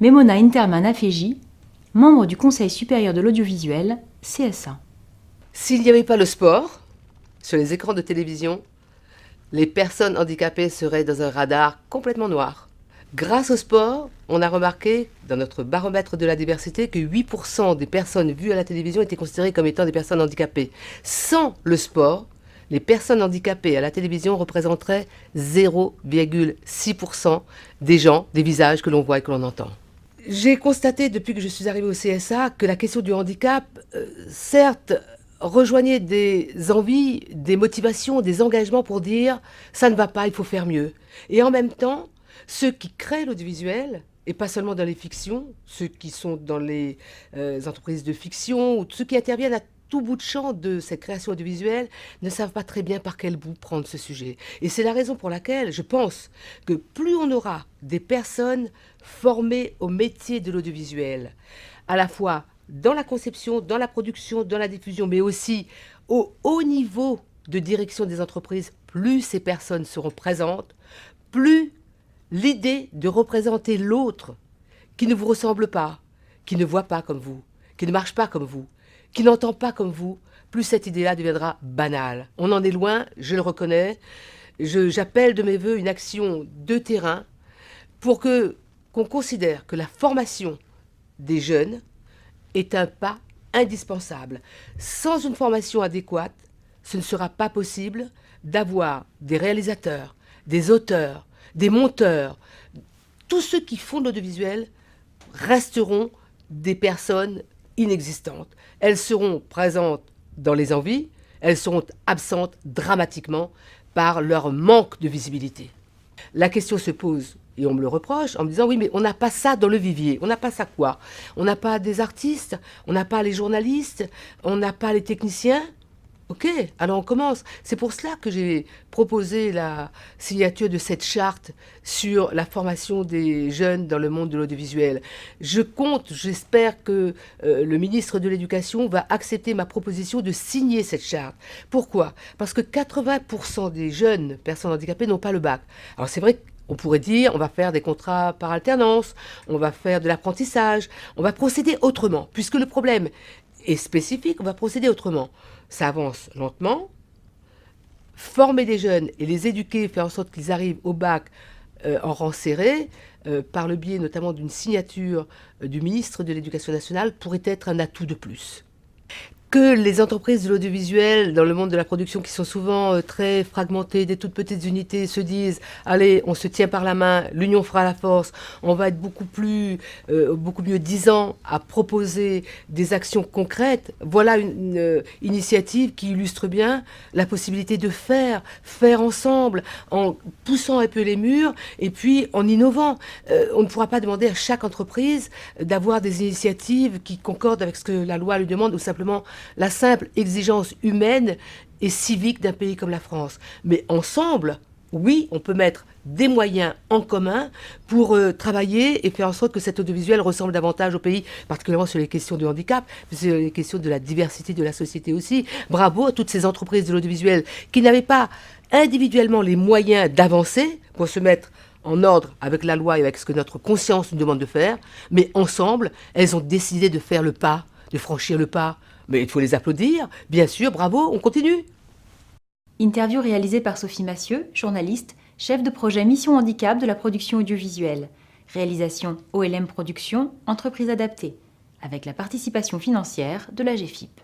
Memona Interman Afeji, membre du Conseil supérieur de l'audiovisuel, CSA. S'il n'y avait pas le sport, sur les écrans de télévision, les personnes handicapées seraient dans un radar complètement noir. Grâce au sport, on a remarqué dans notre baromètre de la diversité que 8% des personnes vues à la télévision étaient considérées comme étant des personnes handicapées. Sans le sport, les personnes handicapées à la télévision représenteraient 0,6% des gens, des visages que l'on voit et que l'on entend. J'ai constaté depuis que je suis arrivée au CSA que la question du handicap, certes, rejoignait des envies, des motivations, des engagements pour dire ça ne va pas, il faut faire mieux. Et en même temps, ceux qui créent l'audiovisuel, et pas seulement dans les fictions, ceux qui sont dans les entreprises de fiction, ou ceux qui interviennent à tout bout de champ de cette création audiovisuelle, ne savent pas très bien par quel bout prendre ce sujet. Et c'est la raison pour laquelle je pense que plus on aura des personnes formées au métier de l'audiovisuel, à la fois dans la conception, dans la production, dans la diffusion, mais aussi au haut niveau de direction des entreprises, plus ces personnes seront présentes, plus l'idée de représenter l'autre qui ne vous ressemble pas, qui ne voit pas comme vous, qui ne marche pas comme vous, qui n'entend pas comme vous, plus cette idée-là deviendra banale. On en est loin, je le reconnais. J'appelle de mes voeux une action de terrain pour qu'on considère que la formation des jeunes est un pas indispensable. Sans une formation adéquate, ce ne sera pas possible d'avoir des réalisateurs, des auteurs, des monteurs. Tous ceux qui font de l'audiovisuel resteront des personnes inexistantes. Elles seront présentes dans les envies, elles seront absentes dramatiquement par leur manque de visibilité. La question se pose, et on me le reproche, en me disant oui, mais on n'a pas ça dans le vivier. On n'a pas ça quoi? On n'a pas des artistes, on n'a pas les journalistes, on n'a pas les techniciens. Ok, alors on commence. C'est pour cela que j'ai proposé la signature de cette charte sur la formation des jeunes dans le monde de l'audiovisuel. Je compte, j'espère que le ministre de l'Éducation va accepter ma proposition de signer cette charte. Pourquoi? Parce que 80% des jeunes personnes handicapées n'ont pas le bac. Alors c'est vrai qu'on pourrait dire, on va faire des contrats par alternance, on va faire de l'apprentissage, on va procéder autrement, puisque le problème est spécifique, on va procéder autrement. Ça avance lentement. Former des jeunes et les éduquer, faire en sorte qu'ils arrivent au bac en rang serré, par le biais notamment d'une signature du ministre de l'Éducation nationale, pourrait être un atout de plus. Que les entreprises de l'audiovisuel, dans le monde de la production, qui sont souvent très fragmentées, des toutes petites unités, se disent « Allez, on se tient par la main, l'union fera la force, on va être beaucoup mieux disant à proposer des actions concrètes », voilà une initiative qui illustre bien la possibilité de faire ensemble, en poussant un peu les murs et puis en innovant. On ne pourra pas demander à chaque entreprise d'avoir des initiatives qui concordent avec ce que la loi lui demande ou simplement la simple exigence humaine et civique d'un pays comme la France. Mais ensemble, oui, on peut mettre des moyens en commun pour travailler et faire en sorte que cet audiovisuel ressemble davantage au pays, particulièrement sur les questions de handicap, sur les questions de la diversité de la société aussi. Bravo à toutes ces entreprises de l'audiovisuel qui n'avaient pas individuellement les moyens d'avancer pour se mettre en ordre avec la loi et avec ce que notre conscience nous demande de faire, mais ensemble, elles ont décidé de faire le pas, de franchir le pas. Mais il faut les applaudir, bien sûr, bravo, on continue. Interview réalisée par Sophie Massieu, journaliste, chef de projet Mission Handicap de la production audiovisuelle. Réalisation OLM Productions, entreprise adaptée, avec la participation financière de la GFIP.